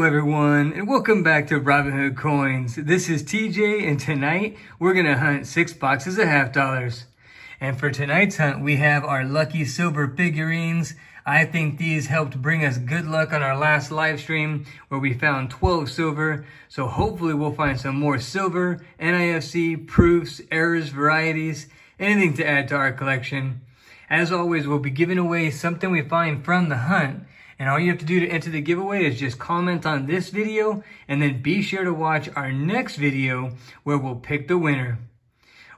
everyone, and welcome back to Robinhood Coins. This is TJ, and tonight we're gonna hunt 6 boxes of half dollars. And for tonight's hunt, we have our lucky silver figurines. I think these helped bring us good luck on our last live stream where we found 12 silver. So hopefully we'll find some more silver, NIFC, proofs, errors, varieties, anything to add to our collection. As always, we'll be giving away something we find from the hunt. And all you have to do to enter the giveaway is just comment on this video and then be sure to watch our next video where we'll pick the winner.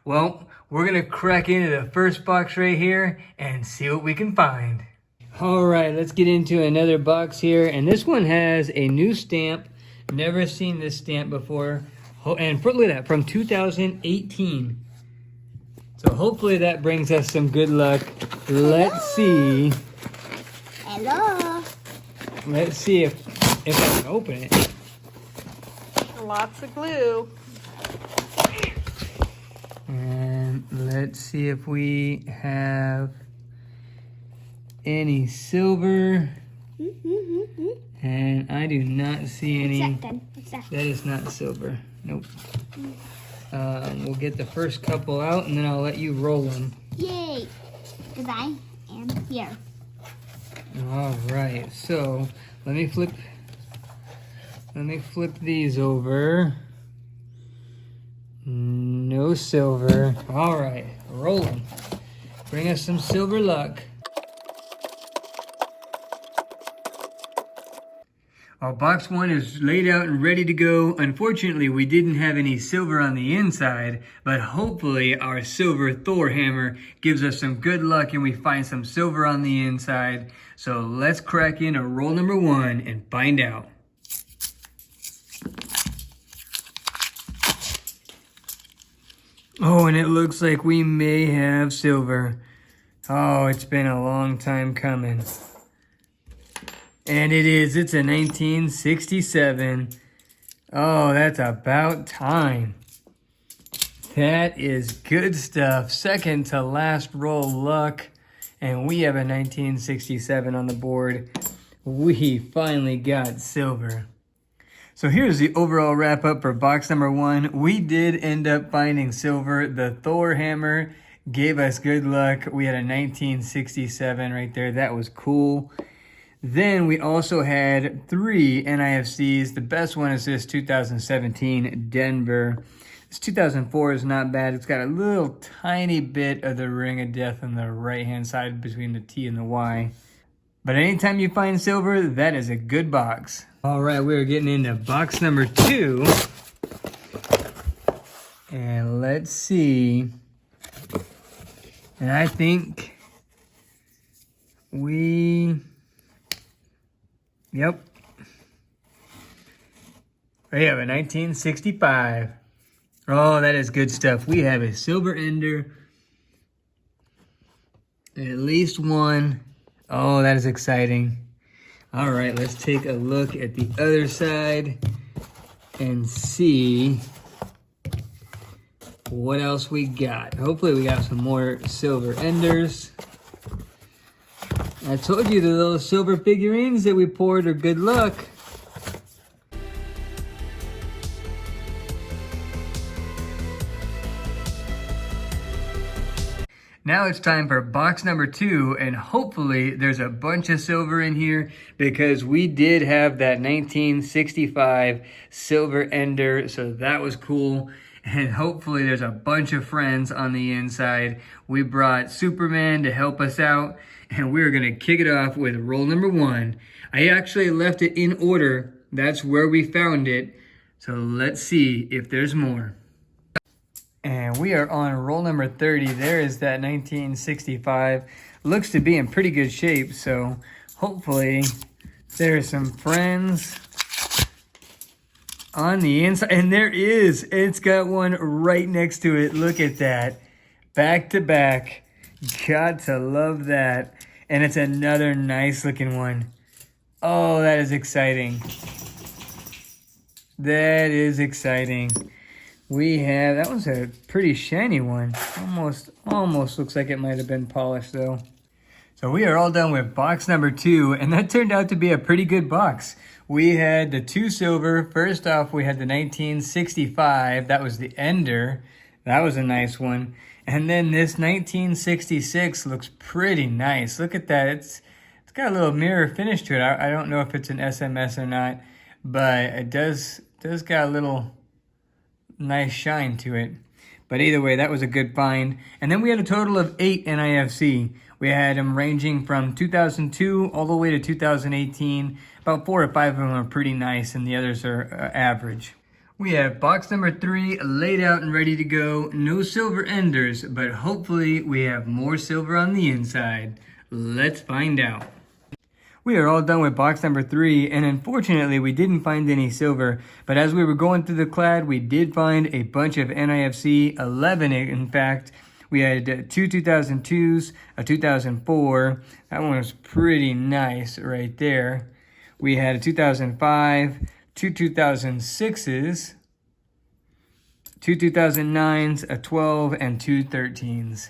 Well, we're gonna crack into the first box right here and see what we can find. All right, let's get into another box here. And this one has a new stamp. Never seen this stamp before. And look at that, from 2018. So hopefully that brings us some good luck. Let's see. Hello. Let's see if I can open it. Lots of glue. And let's see if we have any silver. And I do not see any. What's that? That is not silver. Nope. We'll get the first couple out and then I'll let you roll them. Yay. Because I am here. All right, so let me flip these over. No silver. All right, rolling. Bring us some silver luck. Our box one is laid out and ready to go. Unfortunately, we didn't have any silver on the inside, but hopefully our silver Thor hammer gives us some good luck and we find some silver on the inside. So let's crack into roll number 1 and find out. Oh, and it looks like we may have silver. Oh, it's been a long time coming. And it is. It's a 1967. Oh, that's about time. That is good stuff. Second to last roll luck. And we have a 1967 on the board. We finally got silver. So here's the overall wrap up for box number 1. We did end up finding silver. The Thor hammer gave us good luck. We had a 1967 right there. That was cool. Then we also had 3 NIFCs. The best one is this 2017 Denver. This 2004 is not bad. It's got a little tiny bit of the ring of death on the right-hand side between the T and the Y. But anytime you find silver, that is a good box. All right, we're getting into box number 2. And let's see. And I think yep. We have a 1965. Oh, that is good stuff. We have a silver ender. At least one. Oh, that is exciting. All right, let's take a look at the other side and see what else we got. Hopefully we got some more silver enders. I told you the little silver figurines that we poured are good luck. Now it's time for box number 2, and hopefully there's a bunch of silver in here because we did have that 1965 silver ender, so that was cool. And hopefully there's a bunch of friends on the inside. We brought Superman to help us out, and we're gonna kick it off with roll number 1. I actually left it in order. That's where we found it. So let's see if there's more. And we are on roll number 30. There is that 1965. Looks to be in pretty good shape, so hopefully there's some friends on the inside. And there is. It's got one right next to it. Look at that. Back to back. Got to love that. And it's another nice looking one. Oh, that is exciting. That is exciting. We have, that was a pretty shiny one. Almost looks like it might have been polished though. So we are all done with box number 2, and that turned out to be a pretty good box. We had the 2 silver. First off, we had the 1965. That was the ender. That was a nice one. And then this 1966 looks pretty nice. Look at that. It's got a little mirror finish to it. I don't know if it's an SMS or not, but it does got a little nice shine to it. But either way, that was a good find. And then we had a total of 8 NIFC. We had them ranging from 2002 all the way to 2018. About 4 or 5 of them are pretty nice, and the others are average. We have box number 3 laid out and ready to go. No silver enders, but hopefully we have more silver on the inside. Let's find out. We are all done with box number 3, and unfortunately we didn't find any silver, but as we were going through the clad, we did find a bunch of NIFC, 11 in fact. We had 2 2002s, a 2004, that one was pretty nice right there. We had a 2005, 2 2006s, 2 2009s, a 12, and 2 13s.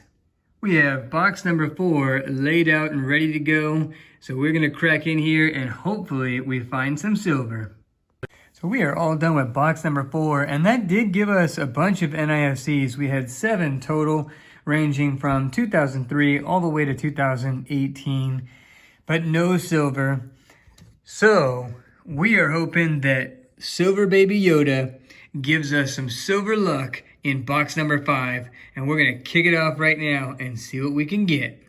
We have box number 4 laid out and ready to go. So we're going to crack in here and hopefully we find some silver. So we are all done with box number 4, and that did give us a bunch of NIFCs. We had 7 total, ranging from 2003 all the way to 2018, but no silver. So we are hoping that Silver Baby Yoda gives us some silver luck in box number 5, and we're going to kick it off right now and see what we can get.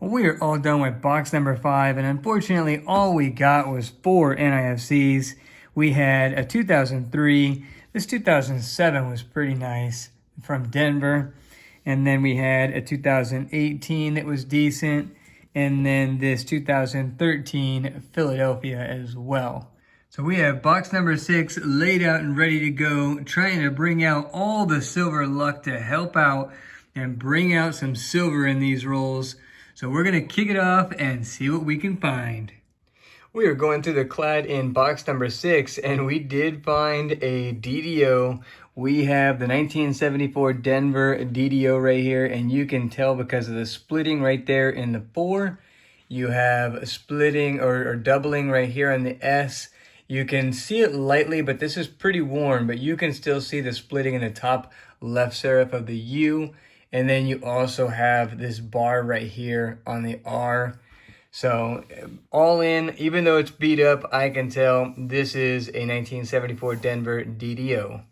Well, we are all done with box number 5, and unfortunately all we got was 4 NIFCs. We had a 2003, this 2007 was pretty nice from Denver, and then we had a 2018 that was decent, and then this 2013 Philadelphia as well. So we have box number 6 laid out and ready to go, trying to bring out all the silver luck to help out and bring out some silver in these rolls. So we're going to kick it off and see what we can find. We are going through the clad in box number 6, and we did find a DDO. We have the 1974 Denver DDO right here, and you can tell because of the splitting right there in the 4. You have a splitting or doubling right here on the S. You can see it lightly, but this is pretty worn, but you can still see the splitting in the top left serif of the U. And then you also have this bar right here on the R. So all in, even though it's beat up, I can tell this is a 1974 Denver DDO.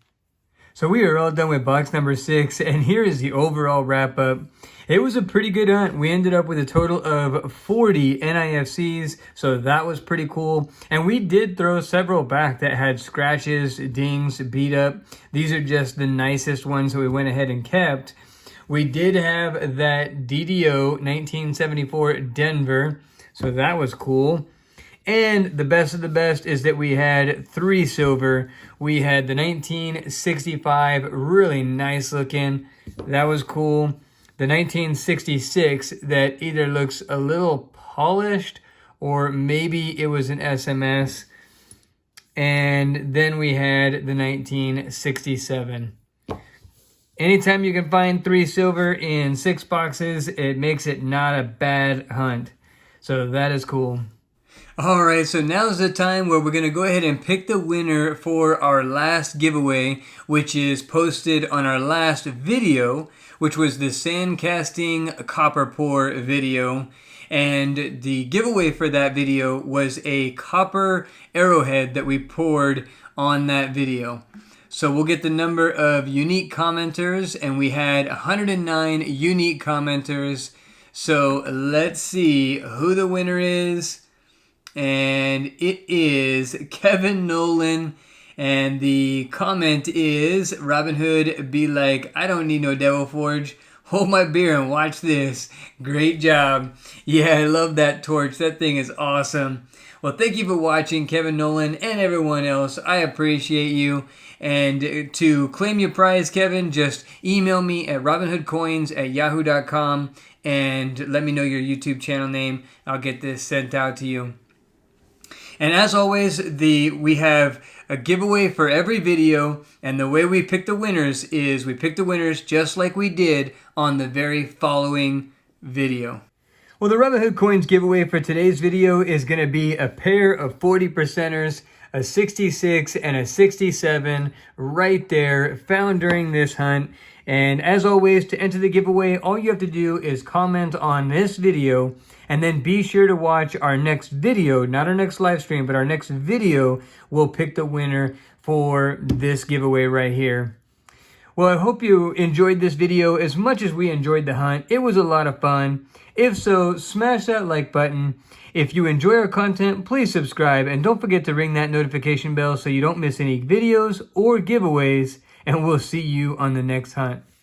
So we are all done with box number 6, and here is the overall wrap up. It was a pretty good hunt. We ended up with a total of 40 NIFCs, so that was pretty cool. And we did throw several back that had scratches, dings, beat up. These are just the nicest ones that we went ahead and kept. We did have that DDO 1974 Denver, so that was cool. And the best of the best is that we had 3 silver. We had the 1965, really nice looking. That was cool. The 1966 that either looks a little polished or maybe it was an SMS. And then we had the 1967. Anytime you can find 3 silver in 6 boxes, it makes it not a bad hunt. So that is cool. All right, so now's the time where we're going to go ahead and pick the winner for our last giveaway, which is posted on our last video, which was the sand casting copper pour video. And the giveaway for that video was a copper arrowhead that we poured on that video. So we'll get the number of unique commenters, and we had 109 unique commenters. So let's see who the winner is. And it is Kevin Nolan. And the comment is, Robinhood be like, I don't need no Devil Forge. Hold my beer and watch this. Great job. Yeah, I love that torch. That thing is awesome. Well, thank you for watching, Kevin Nolan and everyone else. I appreciate you. And to claim your prize, Kevin, just email me at robinhoodcoins@yahoo.com and let me know your YouTube channel name. I'll get this sent out to you. And as always, we have a giveaway for every video, and the way we pick the winners is we pick the winners just like we did on the very following video. Well, the Robinhood Coins giveaway for today's video is going to be a pair of 40%ers, a 66 and a 67 right there, found during this hunt. And as always, to enter the giveaway, all you have to do is comment on this video and then be sure to watch our next video, not our next live stream, but our next video will pick the winner for this giveaway right here. Well, I hope you enjoyed this video as much as we enjoyed the hunt. It was a lot of fun. If so, smash that like button. If you enjoy our content, please subscribe and don't forget to ring that notification bell so you don't miss any videos or giveaways, and we'll see you on the next hunt.